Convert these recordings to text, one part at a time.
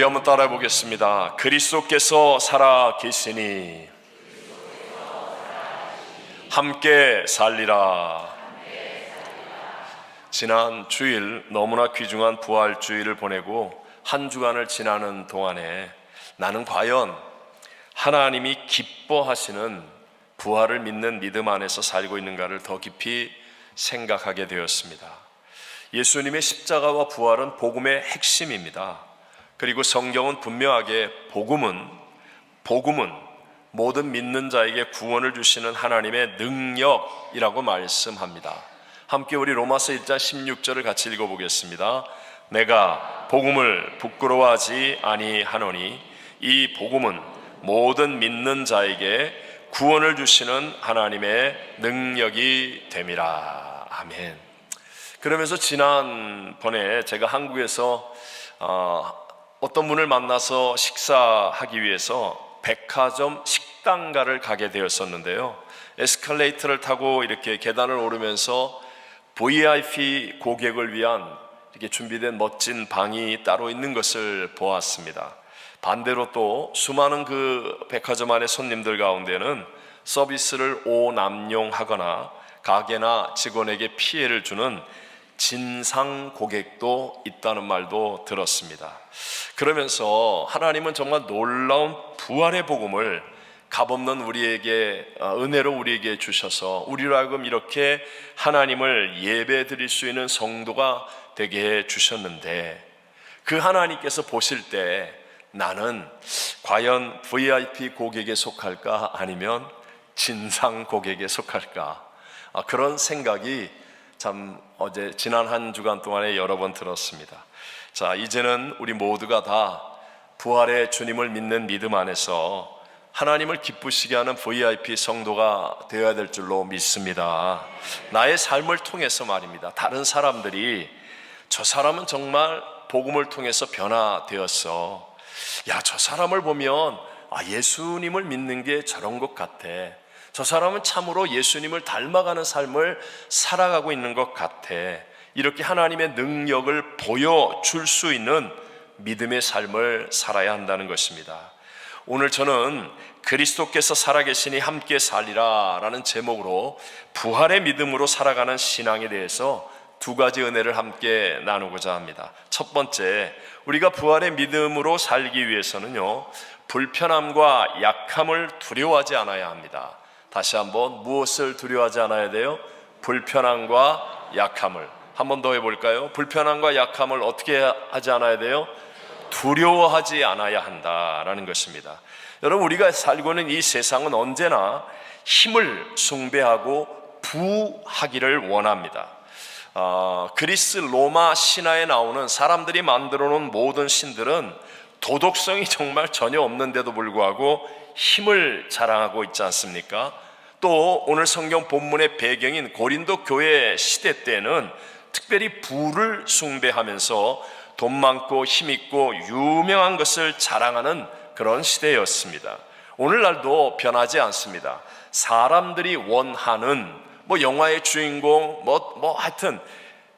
한번 따라해 보겠습니다. 그리스도께서 살아 계시니 함께 살리라. 지난 주일 너무나 귀중한 부활주일을 보내고 한 주간을 지나는 동안에 나는 과연 하나님이 기뻐하시는 부활을 믿는 믿음 안에서 살고 있는가를 더 깊이 생각하게 되었습니다. 예수님의 십자가와 부활은 복음의 핵심입니다. 그리고 성경은 분명하게 복음은 모든 믿는 자에게 구원을 주시는 하나님의 능력이라고 말씀합니다. 함께 우리 로마서 1장 16절을 같이 읽어보겠습니다. 내가 복음을 부끄러워하지 아니하노니 이 복음은 모든 믿는 자에게 구원을 주시는 하나님의 능력이 됨이라. 아멘. 그러면서 지난번에 제가 한국에서 어떤 분을 만나서 식사하기 위해서 백화점 식당가를 가게 되었었는데요, 에스컬레이터를 타고 이렇게 계단을 오르면서 VIP 고객을 위한 이렇게 준비된 멋진 방이 따로 있는 것을 보았습니다. 반대로 또 수많은 그 백화점 안의 손님들 가운데는 서비스를 오남용하거나 가게나 직원에게 피해를 주는 진상 고객도 있다는 말도 들었습니다. 그러면서 하나님은 정말 놀라운 부활의 복음을 값없는 우리에게 은혜로 우리에게 주셔서 우리로 하여금 이렇게 하나님을 예배 드릴 수 있는 성도가 되게 해 주셨는데, 그 하나님께서 보실 때 나는 과연 VIP 고객에 속할까 아니면 진상 고객에 속할까, 그런 생각이 참 지난 한 주간 동안에 여러 번 들었습니다. 자, 이제는 우리 모두가 다 부활의 주님을 믿는 믿음 안에서 하나님을 기쁘시게 하는 VIP 성도가 되어야 될 줄로 믿습니다. 나의 삶을 통해서 말입니다, 다른 사람들이 저 사람은 정말 복음을 통해서 변화되었어, 야, 저 사람을 보면 예수님을 믿는 게 저런 것 같아, 저 사람은 참으로 예수님을 닮아가는 삶을 살아가고 있는 것 같아, 이렇게 하나님의 능력을 보여줄 수 있는 믿음의 삶을 살아야 한다는 것입니다. 오늘 저는 그리스도께서 살아계시니 함께 살리라 라는 제목으로 부활의 믿음으로 살아가는 신앙에 대해서 두 가지 은혜를 함께 나누고자 합니다. 첫 번째, 우리가 부활의 믿음으로 살기 위해서는요, 불편함과 약함을 두려워하지 않아야 합니다. 다시 한번, 무엇을 두려워하지 않아야 돼요? 불편함과 약함을. 한 번 더 해볼까요? 불편함과 약함을 어떻게 하지 않아야 돼요? 두려워하지 않아야 한다라는 것입니다. 여러분, 우리가 살고 있는 이 세상은 언제나 힘을 숭배하고 부하기를 원합니다. 그리스 로마 신화에 나오는 사람들이 만들어 놓은 모든 신들은 도덕성이 정말 전혀 없는데도 불구하고 힘을 자랑하고 있지 않습니까? 또 오늘 성경 본문의 배경인 고린도 교회 시대 때는 특별히 부를 숭배하면서 돈 많고 힘있고 유명한 것을 자랑하는 그런 시대였습니다. 오늘날도 변하지 않습니다. 사람들이 원하는 영화의 주인공 하여튼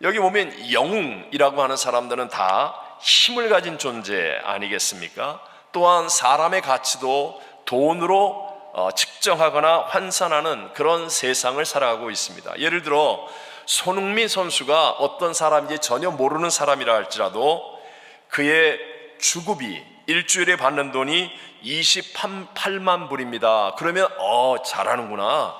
여기 보면 영웅이라고 하는 사람들은 다 힘을 가진 존재 아니겠습니까? 또한 사람의 가치도 돈으로 측정하거나 환산하는 그런 세상을 살아가고 있습니다. 예를 들어 손흥민 선수가 어떤 사람인지 전혀 모르는 사람이라 할지라도 그의 주급이 일주일에 받는 돈이 28만 불입니다. 그러면 잘하는구나,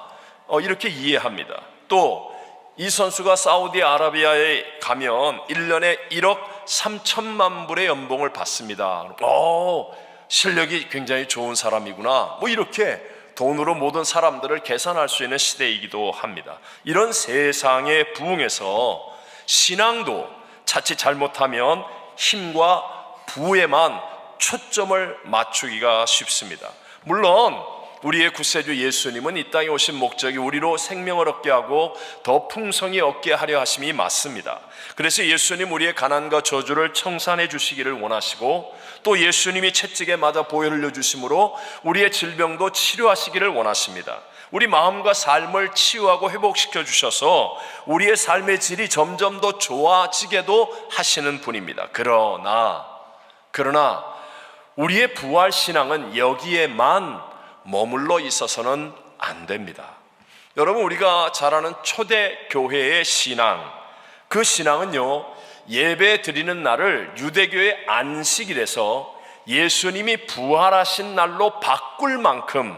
이렇게 이해합니다. 또 이 선수가 사우디아라비아에 가면 1년에 1억 3천만 불의 연봉을 받습니다. 실력이 굉장히 좋은 사람이구나, 이렇게 돈으로 모든 사람들을 계산할 수 있는 시대이기도 합니다. 이런 세상에 부응해서 신앙도 자칫 잘못하면 힘과 부에만 초점을 맞추기가 쉽습니다. 물론 우리의 구세주 예수님은 이 땅에 오신 목적이 우리로 생명을 얻게 하고 더 풍성히 얻게 하려 하심이 맞습니다. 그래서 예수님 우리의 가난과 저주를 청산해 주시기를 원하시고, 또 예수님이 채찍에 맞아 보혈 흘려 주심으로 우리의 질병도 치료하시기를 원하십니다. 우리 마음과 삶을 치유하고 회복시켜 주셔서 우리의 삶의 질이 점점 더 좋아지게도 하시는 분입니다. 그러나 우리의 부활 신앙은 여기에만 머물러 있어서는 안 됩니다. 여러분, 우리가 잘 아는 초대교회의 신앙, 그 신앙은요, 예배 드리는 날을 유대교의 안식일에서 예수님이 부활하신 날로 바꿀 만큼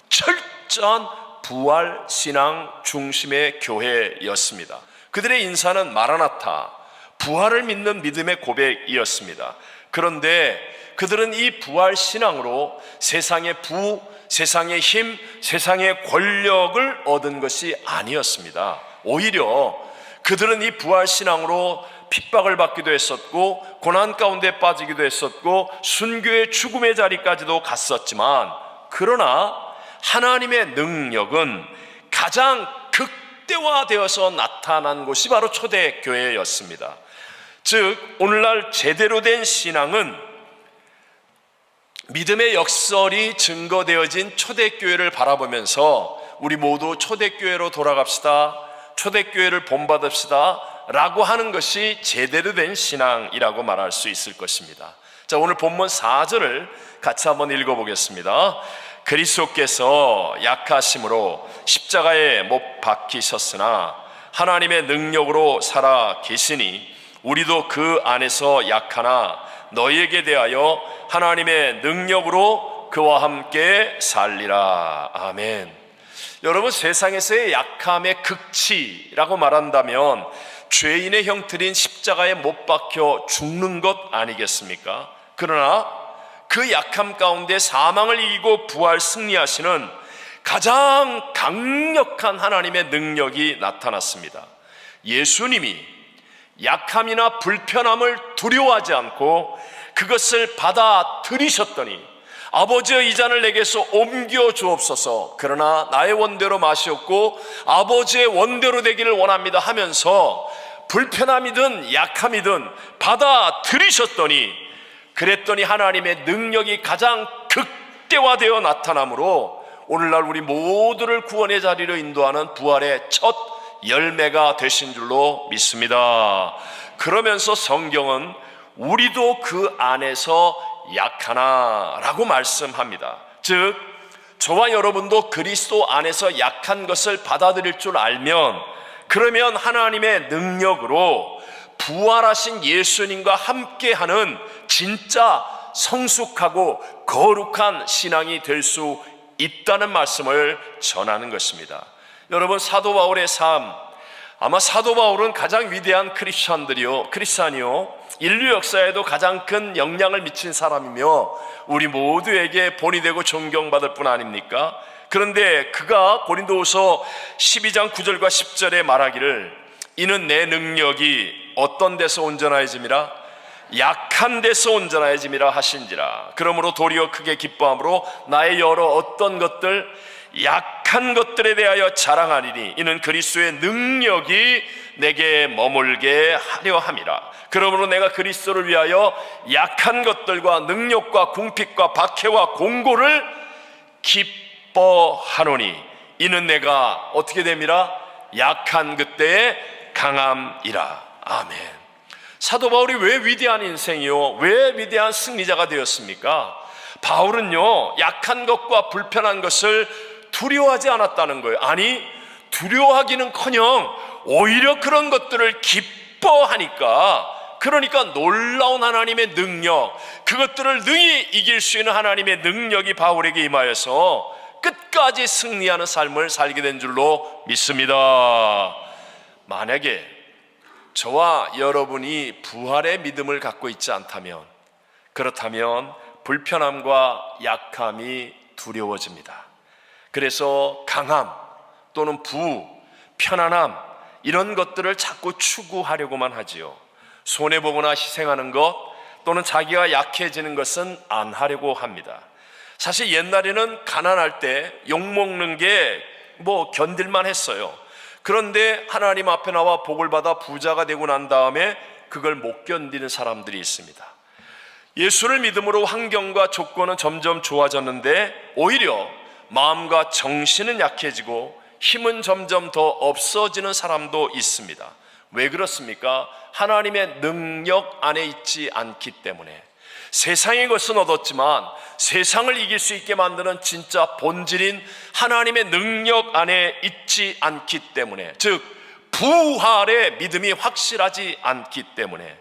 철저한 부활 신앙 중심의 교회였습니다. 그들의 인사는 마라나타, 부활을 믿는 믿음의 고백이었습니다. 그런데 그들은 이 부활 신앙으로 세상의 부, 세상의 힘, 세상의 권력을 얻은 것이 아니었습니다. 오히려 그들은 이 부활 신앙으로 핍박을 받기도 했었고, 고난 가운데 빠지기도 했었고, 순교의 죽음의 자리까지도 갔었지만, 그러나 하나님의 능력은 가장 극대화되어서 나타난 곳이 바로 초대교회였습니다. 즉, 오늘날 제대로 된 신앙은 믿음의 역설이 증거되어진 초대교회를 바라보면서 우리 모두 초대교회로 돌아갑시다, 초대교회를 본받읍시다 라고 하는 것이 제대로 된 신앙이라고 말할 수 있을 것입니다. 자, 오늘 본문 4절을 같이 한번 읽어보겠습니다. 그리스도께서 약하심으로 십자가에 못 박히셨으나 하나님의 능력으로 살아 계시니 우리도 그 안에서 약하나 너희에게 대하여 하나님의 능력으로 그와 함께 살리라. 아멘. 여러분, 세상에서의 약함의 극치라고 말한다면 죄인의 형틀인 십자가에 못 박혀 죽는 것 아니겠습니까? 그러나 그 약함 가운데 사망을 이기고 부활 승리하시는 가장 강력한 하나님의 능력이 나타났습니다. 예수님이 약함이나 불편함을 두려워하지 않고 그것을 받아들이셨더니 아버지의 이 잔을 내게서 옮겨 주옵소서, 그러나 나의 원대로 마시옵고 아버지의 원대로 되기를 원합니다 하면서 불편함이든 약함이든 받아들이셨더니, 그랬더니 하나님의 능력이 가장 극대화되어 나타나므로 오늘날 우리 모두를 구원의 자리로 인도하는 부활의 첫 열매가 되신 줄로 믿습니다. 그러면서 성경은 우리도 그 안에서 약하나 라고 말씀합니다. 즉, 저와 여러분도 그리스도 안에서 약한 것을 받아들일 줄 알면, 그러면 하나님의 능력으로 부활하신 예수님과 함께하는 진짜 성숙하고 거룩한 신앙이 될 수 있다는 말씀을 전하는 것입니다. 여러분, 사도 바울의 삶, 아마 사도 바울은 가장 위대한 크리스찬이요, 인류 역사에도 가장 큰 영향을 미친 사람이며 우리 모두에게 본이 되고 존경받을 뿐 아닙니까? 그런데 그가 고린도후서 12장 9절과 10절에 말하기를, 이는 내 능력이 어떤 데서 온전하여짐이라? 약한 데서 온전하여짐이라 하신지라. 그러므로 도리어 크게 기뻐함으로 나의 여러 어떤 것들, 약한 것들에 대하여 자랑하리니 이는 그리스도의 능력이 내게 머물게 하려 함이라. 그러므로 내가 그리스도를 위하여 약한 것들과 능력과 궁핍과 박해와 공고를 기뻐하노니 이는 내가 어떻게 됨이라? 약한 그때의 강함이라. 아멘. 사도 바울이 왜 위대한 인생이요, 왜 위대한 승리자가 되었습니까? 바울은요, 약한 것과 불편한 것을 두려워하지 않았다는 거예요. 아니, 두려워하기는커녕 오히려 그런 것들을 기뻐하니까, 그러니까 놀라운 하나님의 능력, 그것들을 능히 이길 수 있는 하나님의 능력이 바울에게 임하여서 끝까지 승리하는 삶을 살게 된 줄로 믿습니다. 만약에 저와 여러분이 부활의 믿음을 갖고 있지 않다면, 그렇다면 불편함과 약함이 두려워집니다. 그래서 강함 또는 편안함, 이런 것들을 자꾸 추구하려고만 하지요. 손해보거나 희생하는 것 또는 자기가 약해지는 것은 안 하려고 합니다. 사실 옛날에는 가난할 때 욕먹는 게 견딜만 했어요. 그런데 하나님 앞에 나와 복을 받아 부자가 되고 난 다음에 그걸 못 견디는 사람들이 있습니다. 예수를 믿음으로 환경과 조건은 점점 좋아졌는데 오히려 마음과 정신은 약해지고 힘은 점점 더 없어지는 사람도 있습니다. 왜 그렇습니까? 하나님의 능력 안에 있지 않기 때문에. 세상의 것은 얻었지만 세상을 이길 수 있게 만드는 진짜 본질인 하나님의 능력 안에 있지 않기 때문에, 즉 부활의 믿음이 확실하지 않기 때문에,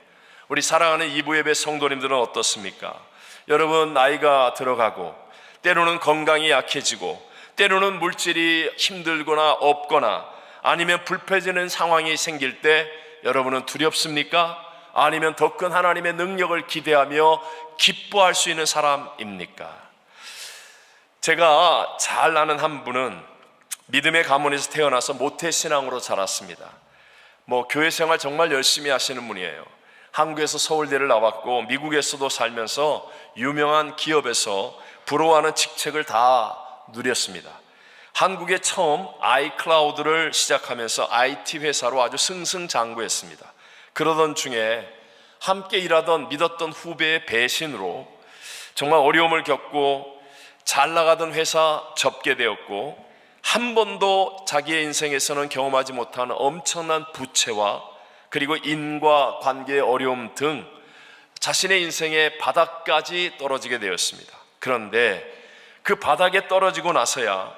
우리 사랑하는 이부예배 성도님들은 어떻습니까? 여러분, 나이가 들어가고 때로는 건강이 약해지고 때로는 물질이 힘들거나 없거나 아니면 불편해지는 상황이 생길 때 여러분은 두렵습니까? 아니면 더 큰 하나님의 능력을 기대하며 기뻐할 수 있는 사람입니까? 제가 잘 아는 한 분은 믿음의 가문에서 태어나서 모태신앙으로 자랐습니다. 교회 생활 정말 열심히 하시는 분이에요. 한국에서 서울대를 나왔고 미국에서도 살면서 유명한 기업에서 부러워하는 직책을 다 누렸습니다. 한국에 처음 아이클라우드를 시작하면서 IT 회사로 아주 승승장구했습니다. 그러던 중에 함께 일하던 믿었던 후배의 배신으로 정말 어려움을 겪고 잘 나가던 회사 접게 되었고, 한 번도 자기의 인생에서는 경험하지 못한 엄청난 부채와 그리고 인과관계의 어려움 등 자신의 인생의 바닥까지 떨어지게 되었습니다. 그런데 그 바닥에 떨어지고 나서야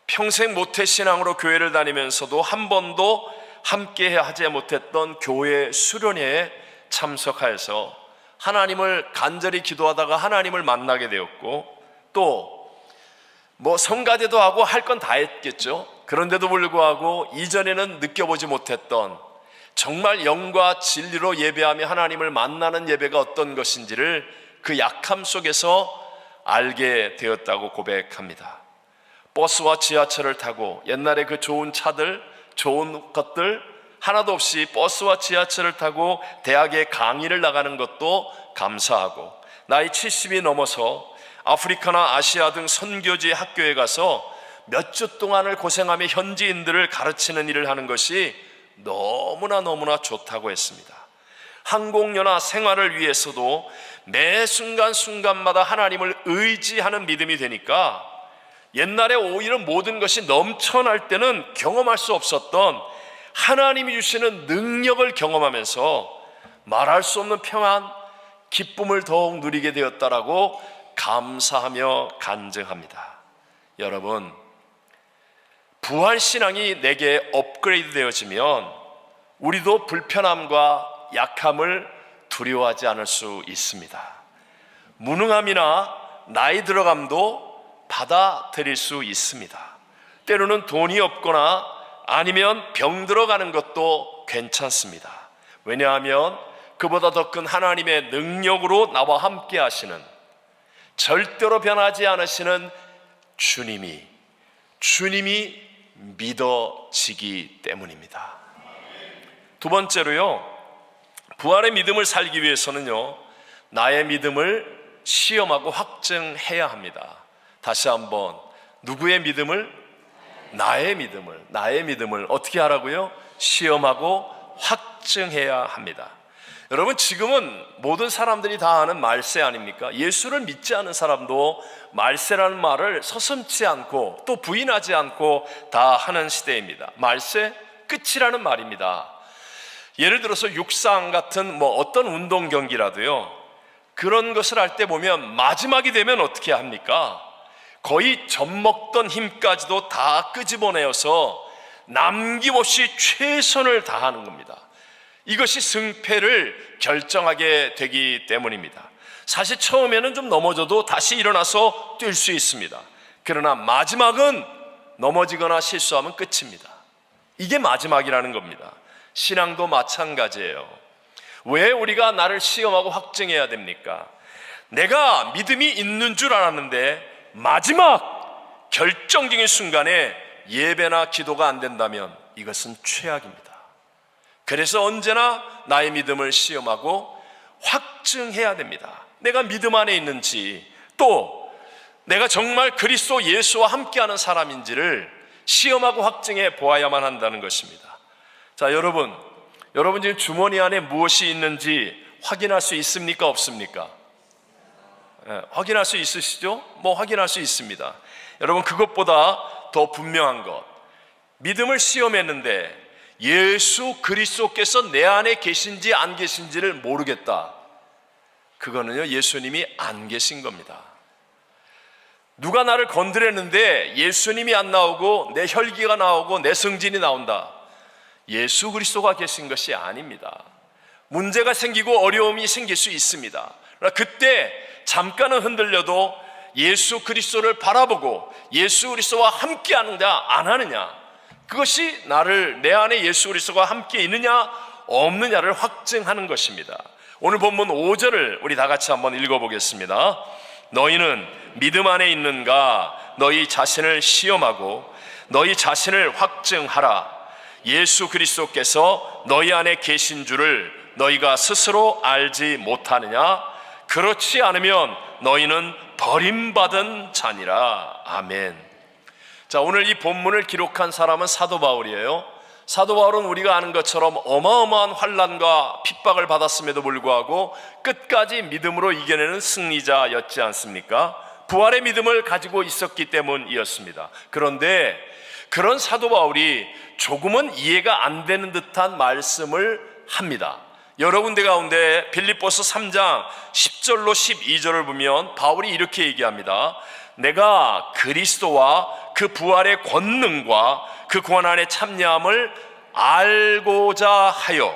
평생 모태신앙으로 교회를 다니면서도 한 번도 함께 하지 못했던 교회 수련회에 참석하여서 하나님을 간절히 기도하다가 하나님을 만나게 되었고, 또 성가대도 하고 할 건 다 했겠죠. 그런데도 불구하고 이전에는 느껴보지 못했던 정말 영과 진리로 예배하며 하나님을 만나는 예배가 어떤 것인지를 그 약함 속에서 알게 되었다고 고백합니다. 버스와 지하철을 타고 옛날에 그 좋은 차들, 좋은 것들 하나도 없이 버스와 지하철을 타고 대학에 강의를 나가는 것도 감사하고, 나이 70이 넘어서 아프리카나 아시아 등 선교지 학교에 가서 몇 주 동안을 고생하며 현지인들을 가르치는 일을 하는 것이 너무나 좋다고 했습니다. 항공료나 생활을 위해서도 매 순간순간마다 하나님을 의지하는 믿음이 되니까 옛날에 오히려 모든 것이 넘쳐날 때는 경험할 수 없었던 하나님이 주시는 능력을 경험하면서 말할 수 없는 평안, 기쁨을 더욱 누리게 되었다라고 감사하며 간증합니다. 여러분, 부활신앙이 내게 업그레이드 되어지면 우리도 불편함과 약함을 두려워하지 않을 수 있습니다. 무능함이나 나이 들어감도 받아들일 수 있습니다. 때로는 돈이 없거나 아니면 병 들어가는 것도 괜찮습니다. 왜냐하면 그보다 더 큰 하나님의 능력으로 나와 함께 하시는, 절대로 변하지 않으시는 주님이 믿어지기 때문입니다. 두 번째로요, 부활의 믿음을 살기 위해서는요, 나의 믿음을 시험하고 확증해야 합니다. 다시 한번, 누구의 믿음을? 나의 믿음을 어떻게 하라고요? 시험하고 확증해야 합니다. 여러분, 지금은 모든 사람들이 다 아는 말세 아닙니까? 예수를 믿지 않은 사람도 말세라는 말을 서슴지 않고 또 부인하지 않고 다 하는 시대입니다. 말세, 끝이라는 말입니다. 예를 들어서 육상 같은 어떤 운동 경기라도요, 그런 것을 할 때 보면 마지막이 되면 어떻게 합니까? 거의 젖먹던 힘까지도 다 끄집어내어서 남김없이 최선을 다하는 겁니다. 이것이 승패를 결정하게 되기 때문입니다. 사실 처음에는 좀 넘어져도 다시 일어나서 뛸 수 있습니다. 그러나 마지막은 넘어지거나 실수하면 끝입니다. 이게 마지막이라는 겁니다. 신앙도 마찬가지예요. 왜 우리가 나를 시험하고 확증해야 됩니까? 내가 믿음이 있는 줄 알았는데 마지막 결정적인 순간에 예배나 기도가 안 된다면 이것은 최악입니다. 그래서 언제나 나의 믿음을 시험하고 확증해야 됩니다. 내가 믿음 안에 있는지, 또 내가 정말 그리스도 예수와 함께하는 사람인지를 시험하고 확증해 보아야만 한다는 것입니다. 자, 여러분 지금 주머니 안에 무엇이 있는지 확인할 수 있습니까? 없습니까? 확인할 수 있으시죠? 확인할 수 있습니다. 여러분, 그것보다 더 분명한 것, 믿음을 시험했는데 예수 그리스도께서 내 안에 계신지 안 계신지를 모르겠다. 그거는요, 예수님이 안 계신 겁니다. 누가 나를 건드렸는데 예수님이 안 나오고 내 혈기가 나오고 내 성진이 나온다. 예수 그리스도가 계신 것이 아닙니다. 문제가 생기고 어려움이 생길 수 있습니다. 그러나 그때 잠깐은 흔들려도 예수 그리스도를 바라보고 예수 그리스도와 함께 하느냐 안 하느냐, 그것이 나를 내 안에 예수 그리스도가 함께 있느냐 없느냐를 확증하는 것입니다. 오늘 본문 5절을 우리 다 같이 한번 읽어보겠습니다. 너희는 믿음 안에 있는가? 너희 자신을 시험하고 너희 자신을 확증하라. 예수 그리스도께서 너희 안에 계신 줄을 너희가 스스로 알지 못하느냐? 그렇지 않으면 너희는 버림받은 자니라. 아멘. 자, 오늘 이 본문을 기록한 사람은 사도 바울이에요. 사도 바울은 우리가 아는 것처럼 어마어마한 환난과 핍박을 받았음에도 불구하고 끝까지 믿음으로 이겨내는 승리자였지 않습니까? 부활의 믿음을 가지고 있었기 때문이었습니다. 그런데 그런 사도 바울이 조금은 이해가 안 되는 듯한 말씀을 합니다. 여러 군데 가운데 빌립보서 3장 10절로 12절을 보면 바울이 이렇게 얘기합니다. 내가 그리스도와 그 부활의 권능과 그 고난의 참여함을 알고자 하여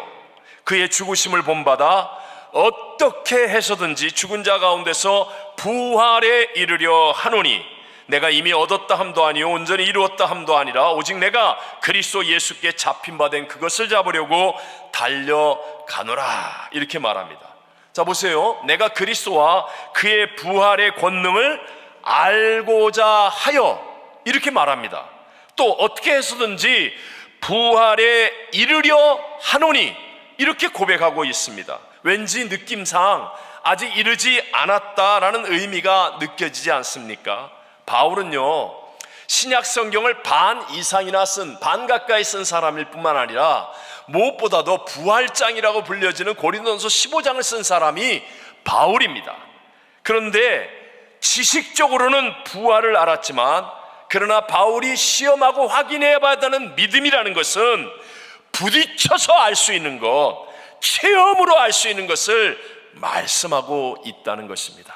그의 죽으심을 본받아 어떻게 해서든지 죽은 자 가운데서 부활에 이르려 하노니 내가 이미 얻었다 함도 아니요 온전히 이루었다 함도 아니라 오직 내가 그리스도 예수께 잡힌 바 된 그것을 잡으려고 달려가노라. 이렇게 말합니다. 자, 보세요. 내가 그리스도와 그의 부활의 권능을 알고자 하여 이렇게 말합니다. 또 어떻게 해서든지 부활에 이르려 하노니 이렇게 고백하고 있습니다. 왠지 느낌상 아직 이르지 않았다라는 의미가 느껴지지 않습니까? 바울은요, 신약 성경을 반 이상이나 반 가까이 쓴 사람일 뿐만 아니라 무엇보다도 부활장이라고 불려지는 고린도전서 15장을 쓴 사람이 바울입니다. 그런데 지식적으로는 부활을 알았지만 그러나 바울이 시험하고 확인해 봐야 하는 믿음이라는 것은 부딪혀서 알 수 있는 것, 체험으로 알 수 있는 것을 말씀하고 있다는 것입니다.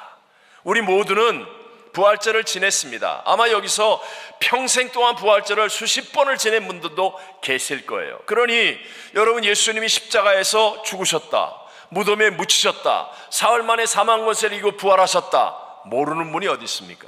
우리 모두는 부활절을 지냈습니다. 아마 여기서 평생 동안 부활절을 수십 번을 지낸 분들도 계실 거예요. 그러니 여러분, 예수님이 십자가에서 죽으셨다, 무덤에 묻히셨다, 사흘 만에 사망 권세를 이기고 부활하셨다, 모르는 분이 어디 있습니까?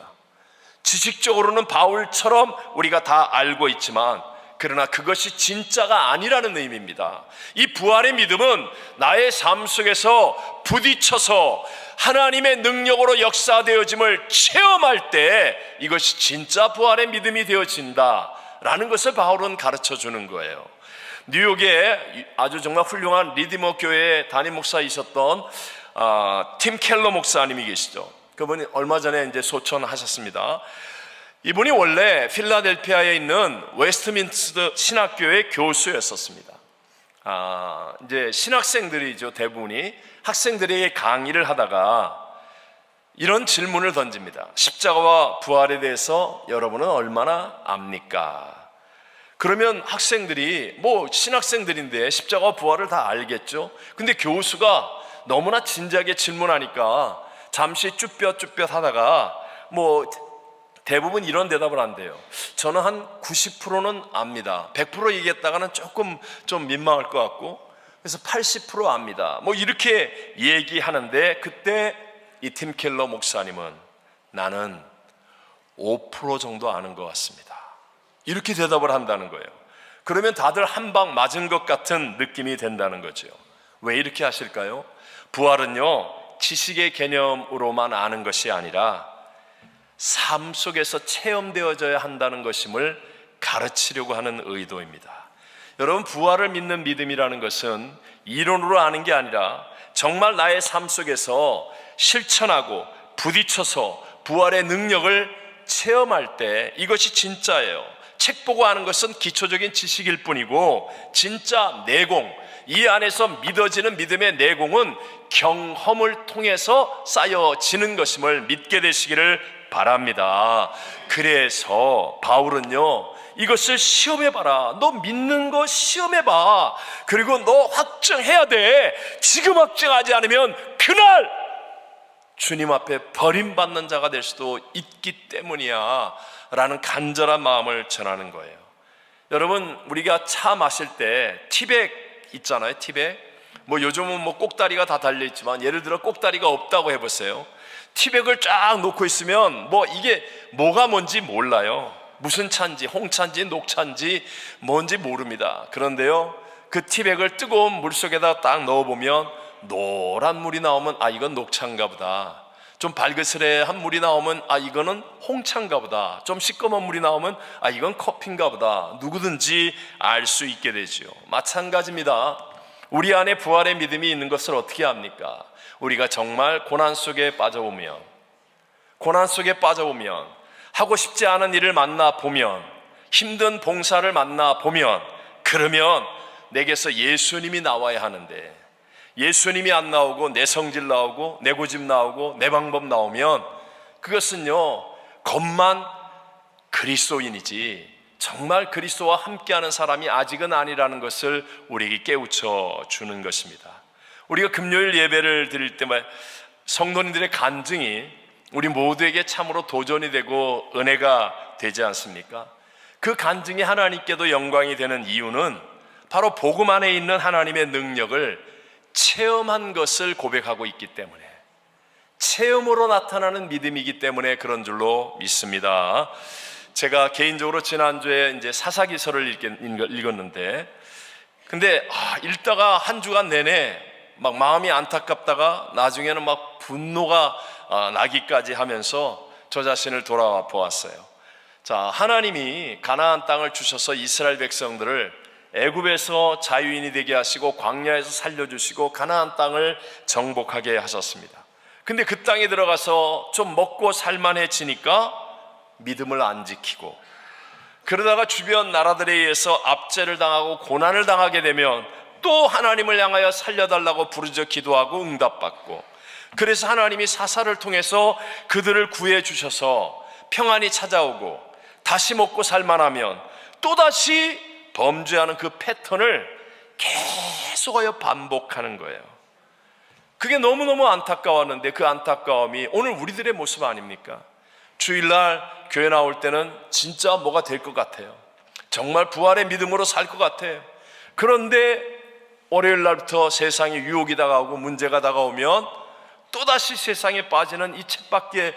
지식적으로는 바울처럼 우리가 다 알고 있지만 그러나 그것이 진짜가 아니라는 의미입니다. 이 부활의 믿음은 나의 삶 속에서 부딪혀서 하나님의 능력으로 역사되어짐을 체험할 때 이것이 진짜 부활의 믿음이 되어진다라는 것을 바울은 가르쳐 주는 거예요. 뉴욕에 아주 정말 훌륭한 리디머 교회의 담임 목사이셨던 팀 켈러 목사님이 계시죠. 그분이 얼마 전에 이제 소천하셨습니다. 이분이 원래 필라델피아에 있는 웨스트민스터 신학교의 교수였었습니다. 이제 신학생들이죠, 대부분이. 학생들에게 강의를 하다가 이런 질문을 던집니다. 십자가와 부활에 대해서 여러분은 얼마나 압니까? 그러면 학생들이 뭐 신학생들인데 십자가와 부활을 다 알겠죠. 근데 교수가 너무나 진지하게 질문하니까 잠시 쭈뼛쭈뼛 하다가 뭐 대부분 이런 대답을 한대요. 저는 한 90%는 압니다. 100% 얘기했다가는 조금 좀 민망할 것 같고, 그래서 80% 압니다. 뭐 이렇게 얘기하는데 그때 이 팀 켈러 목사님은 나는 5% 정도 아는 것 같습니다. 이렇게 대답을 한다는 거예요. 그러면 다들 한 방 맞은 것 같은 느낌이 된다는 거죠. 왜 이렇게 하실까요? 부활은요, 지식의 개념으로만 아는 것이 아니라 삶 속에서 체험되어져야 한다는 것임을 가르치려고 하는 의도입니다. 여러분, 부활을 믿는 믿음이라는 것은 이론으로 아는 게 아니라 정말 나의 삶 속에서 실천하고 부딪혀서 부활의 능력을 체험할 때 이것이 진짜예요. 책 보고 아는 것은 기초적인 지식일 뿐이고 진짜 내공, 이 안에서 믿어지는 믿음의 내공은 경험을 통해서 쌓여지는 것임을 믿게 되시기를 바랍니다. 그래서 바울은요, 이것을 시험해봐라. 너 믿는 거 시험해봐. 그리고 너 확증해야 돼. 지금 확증하지 않으면 그날 주님 앞에 버림받는 자가 될 수도 있기 때문이야 라는 간절한 마음을 전하는 거예요. 여러분, 우리가 차 마실 때 티백 있잖아요. 티백. 요즘은 꼭다리가 다 달려있지만 예를 들어 꼭다리가 없다고 해보세요. 티백을 쫙 놓고 있으면 이게 뭐가 뭔지 몰라요. 무슨 차인지, 홍차인지 녹차인지 뭔지 모릅니다. 그런데요, 그 티백을 뜨거운 물 속에다 딱 넣어보면 노란 물이 나오면 이건 녹차인가 보다. 좀 발그스레한 물이 나오면 이거는 홍차인가 보다. 좀 시꺼먼 물이 나오면 이건 커피인가 보다. 누구든지 알 수 있게 되지요. 마찬가지입니다. 우리 안에 부활의 믿음이 있는 것을 어떻게 합니까? 우리가 정말 고난 속에 빠져보면, 하고 싶지 않은 일을 만나보면, 힘든 봉사를 만나보면, 그러면 내게서 예수님이 나와야 하는데, 예수님이 안 나오고 내 성질 나오고 내 고집 나오고 내 방법 나오면 그것은요, 겉만 그리스도인이지 정말 그리스도와 함께하는 사람이 아직은 아니라는 것을 우리에게 깨우쳐 주는 것입니다. 우리가 금요일 예배를 드릴 때마다 성도님들의 간증이 우리 모두에게 참으로 도전이 되고 은혜가 되지 않습니까? 그 간증이 하나님께도 영광이 되는 이유는 바로 복음 안에 있는 하나님의 능력을 체험한 것을 고백하고 있기 때문에, 체험으로 나타나는 믿음이기 때문에 그런 줄로 믿습니다. 제가 개인적으로 지난주에 이제 사사기서를 읽었는데, 근데 읽다가 한 주간 내내 마음이 안타깝다가 나중에는 분노가 나기까지 하면서 저 자신을 돌아보았어요. 자, 하나님이 가나안 땅을 주셔서 이스라엘 백성들을 애굽에서 자유인이 되게 하시고 광야에서 살려주시고 가나안 땅을 정복하게 하셨습니다. 근데 그 땅에 들어가서 좀 먹고 살만해지니까 믿음을 안 지키고, 그러다가 주변 나라들에 의해서 압제를 당하고 고난을 당하게 되면 또 하나님을 향하여 살려달라고 부르짖어 기도하고 응답받고, 그래서 하나님이 사사를 통해서 그들을 구해 주셔서 평안이 찾아오고 다시 먹고 살만하면 또다시 범죄하는 그 패턴을 계속하여 반복하는 거예요. 그게 너무너무 안타까웠는데 그 안타까움이 오늘 우리들의 모습 아닙니까? 주일날 교회 나올 때는 진짜 뭐가 될 것 같아요. 정말 부활의 믿음으로 살 것 같아요. 그런데 월요일 날부터 세상에 유혹이 다가오고 문제가 다가오면 또다시 세상에 빠지는 이 쳇바퀴의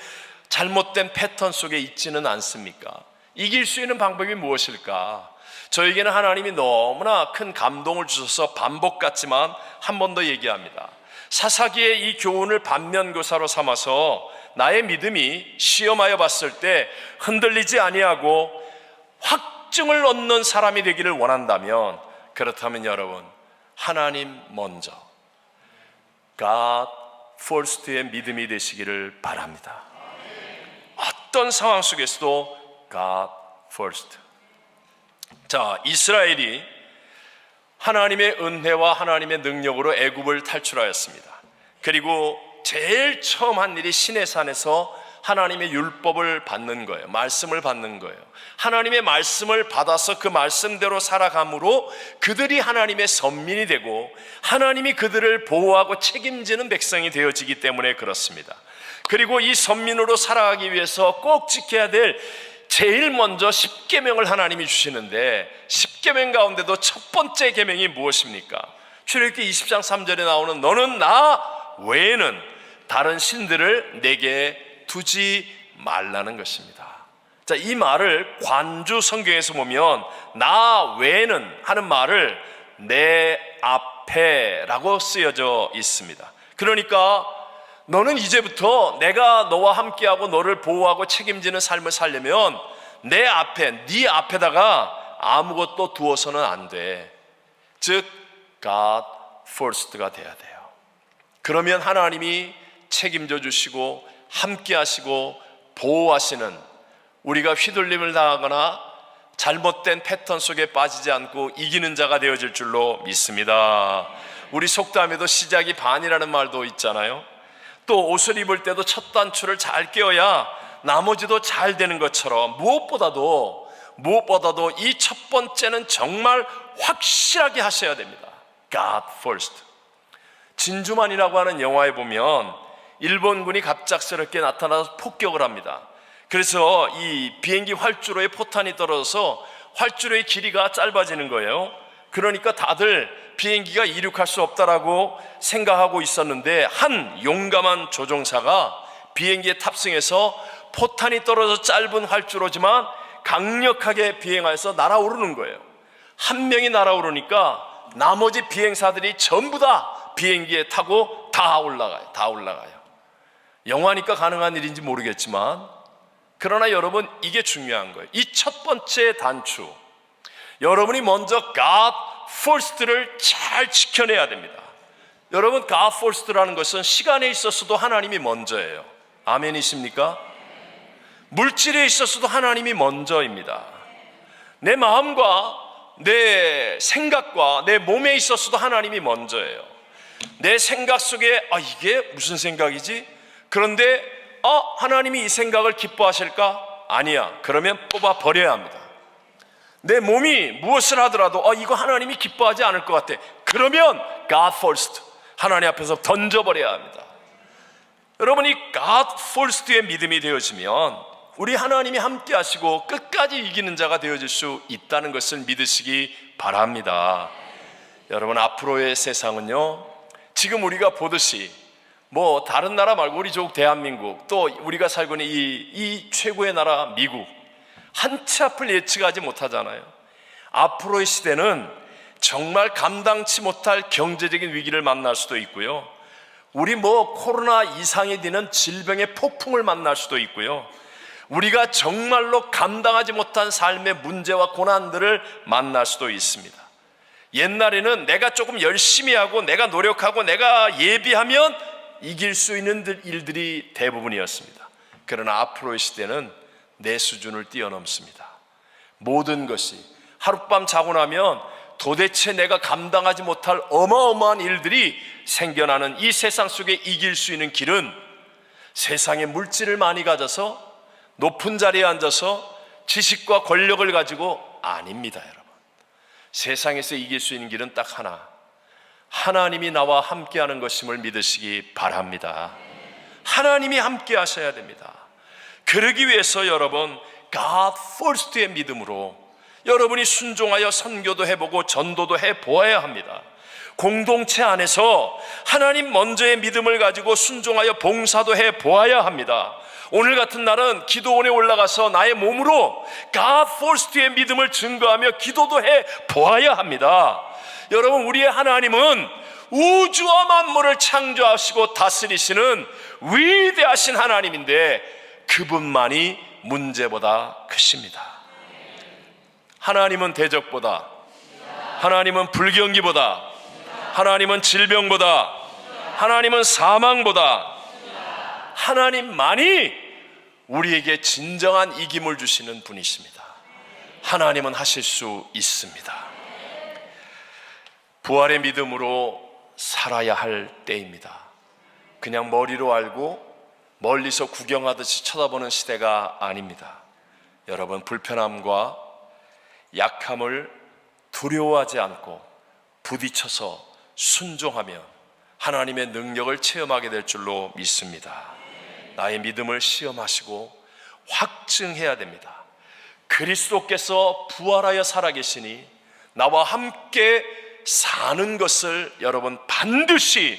잘못된 패턴 속에 있지는 않습니까? 이길 수 있는 방법이 무엇일까? 저에게는 하나님이 너무나 큰 감동을 주셔서 반복 같지만 한 번 더 얘기합니다. 사사기의 이 교훈을 반면교사로 삼아서 나의 믿음이 시험하여 봤을 때 흔들리지 아니하고 확증을 얻는 사람이 되기를 원한다면, 그렇다면 여러분, 하나님 먼저, God first의 믿음이 되시기를 바랍니다. 어떤 상황 속에서도 God first. 자, 이스라엘이 하나님의 은혜와 하나님의 능력으로 애굽을 탈출하였습니다. 그리고 제일 처음 한 일이 시내산에서 하나님의 율법을 받는 거예요. 말씀을 받는 거예요. 하나님의 말씀을 받아서 그 말씀대로 살아감으로 그들이 하나님의 선민이 되고 하나님이 그들을 보호하고 책임지는 백성이 되어지기 때문에 그렇습니다. 그리고 이 선민으로 살아가기 위해서 꼭 지켜야 될 제일 먼저 십계명을 하나님이 주시는데, 십계명 가운데도 첫 번째 계명이 무엇입니까? 출애굽기 20장 3절에 나오는 너는 나 외에는 다른 신들을 내게 두지 말라는 것입니다. 자, 이 말을 관주 성경에서 보면 나 외에는 하는 말을 내 앞에라고 쓰여져 있습니다. 그러니까 너는 이제부터 내가 너와 함께하고 너를 보호하고 책임지는 삶을 살려면 내 앞에, 네 앞에다가 아무것도 두어서는 안 돼. 즉 God first가 돼야 돼요. 그러면 하나님이 책임져 주시고 함께 하시고 보호하시는, 우리가 휘둘림을 당하거나 잘못된 패턴 속에 빠지지 않고 이기는 자가 되어질 줄로 믿습니다. 우리 속담에도 시작이 반이라는 말도 있잖아요. 또 옷을 입을 때도 첫 단추를 잘 끼워야 나머지도 잘 되는 것처럼 무엇보다도 이 첫 번째는 정말 확실하게 하셔야 됩니다. God first. 진주만이라고 하는 영화에 보면 일본군이 갑작스럽게 나타나서 폭격을 합니다. 그래서 이 비행기 활주로에 포탄이 떨어져서 활주로의 길이가 짧아지는 거예요. 그러니까 다들 비행기가 이륙할 수 없다라고 생각하고 있었는데 한 용감한 조종사가 비행기에 탑승해서 포탄이 떨어져 짧은 활주로지만 강력하게 비행하여서 날아오르는 거예요. 한 명이 날아오르니까 나머지 비행사들이 전부 다 비행기에 타고 다 올라가요. 영화니까 가능한 일인지 모르겠지만, 그러나 여러분, 이게 중요한 거예요. 이 첫 번째 단추, 여러분이 먼저 God first를 잘 지켜내야 됩니다. 여러분, God first라는 것은 시간에 있어서도 하나님이 먼저예요. 아멘이십니까? 물질에 있어서도 하나님이 먼저입니다. 내 마음과 내 생각과 내 몸에 있어서도 하나님이 먼저예요. 내 생각 속에 이게 무슨 생각이지? 그런데 하나님이 이 생각을 기뻐하실까? 아니야. 그러면 뽑아 버려야 합니다. 내 몸이 무엇을 하더라도 이거 하나님이 기뻐하지 않을 것 같아. 그러면 God first, 하나님 앞에서 던져버려야 합니다. 여러분이 God first의 믿음이 되어지면 우리 하나님이 함께 하시고 끝까지 이기는 자가 되어질 수 있다는 것을 믿으시기 바랍니다. 여러분, 앞으로의 세상은요, 지금 우리가 보듯이 다른 나라 말고 우리 조국 대한민국, 또 우리가 살고 있는 이 최고의 나라 미국, 한 치 앞을 예측하지 못하잖아요. 앞으로의 시대는 정말 감당치 못할 경제적인 위기를 만날 수도 있고요, 우리 코로나 이상이 되는 질병의 폭풍을 만날 수도 있고요, 우리가 정말로 감당하지 못한 삶의 문제와 고난들을 만날 수도 있습니다. 옛날에는 내가 조금 열심히 하고 내가 노력하고 내가 예비하면 이길 수 있는 일들이 대부분이었습니다. 그러나 앞으로의 시대는 내 수준을 뛰어넘습니다. 모든 것이 하룻밤 자고 나면 도대체 내가 감당하지 못할 어마어마한 일들이 생겨나는 이 세상 속에 이길 수 있는 길은 세상의 물질을 많이 가져서 높은 자리에 앉아서 지식과 권력을 가지고 아닙니다. 여러분, 세상에서 이길 수 있는 길은 딱 하나, 하나님이 나와 함께하는 것임을 믿으시기 바랍니다. 하나님이 함께 하셔야 됩니다. 그러기 위해서 여러분, God first의 믿음으로 여러분이 순종하여 선교도 해보고 전도도 해보아야 합니다. 공동체 안에서 하나님 먼저의 믿음을 가지고 순종하여 봉사도 해보아야 합니다. 오늘 같은 날은 기도원에 올라가서 나의 몸으로 God first의 믿음을 증거하며 기도도 해보아야 합니다. 여러분, 우리의 하나님은 우주와 만물을 창조하시고 다스리시는 위대하신 하나님인데 그분만이 문제보다 크십니다. 하나님은 대적보다, 하나님은 불경기보다, 하나님은 질병보다, 하나님은 사망보다, 하나님만이 우리에게 진정한 이김을 주시는 분이십니다. 하나님은 하실 수 있습니다. 부활의 믿음으로 살아야 할 때입니다. 그냥 머리로 알고 멀리서 구경하듯이 쳐다보는 시대가 아닙니다. 여러분, 불편함과 약함을 두려워하지 않고 부딪혀서 순종하며 하나님의 능력을 체험하게 될 줄로 믿습니다. 나의 믿음을 시험하시고 확증해야 됩니다. 그리스도께서 부활하여 살아계시니 나와 함께 사는 것을 여러분 반드시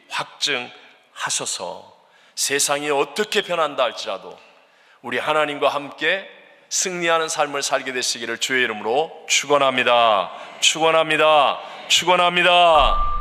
확증하셔서 세상이 어떻게 변한다 할지라도 우리 하나님과 함께 승리하는 삶을 살게 되시기를 주의 이름으로 축원합니다. 축원합니다. 축원합니다.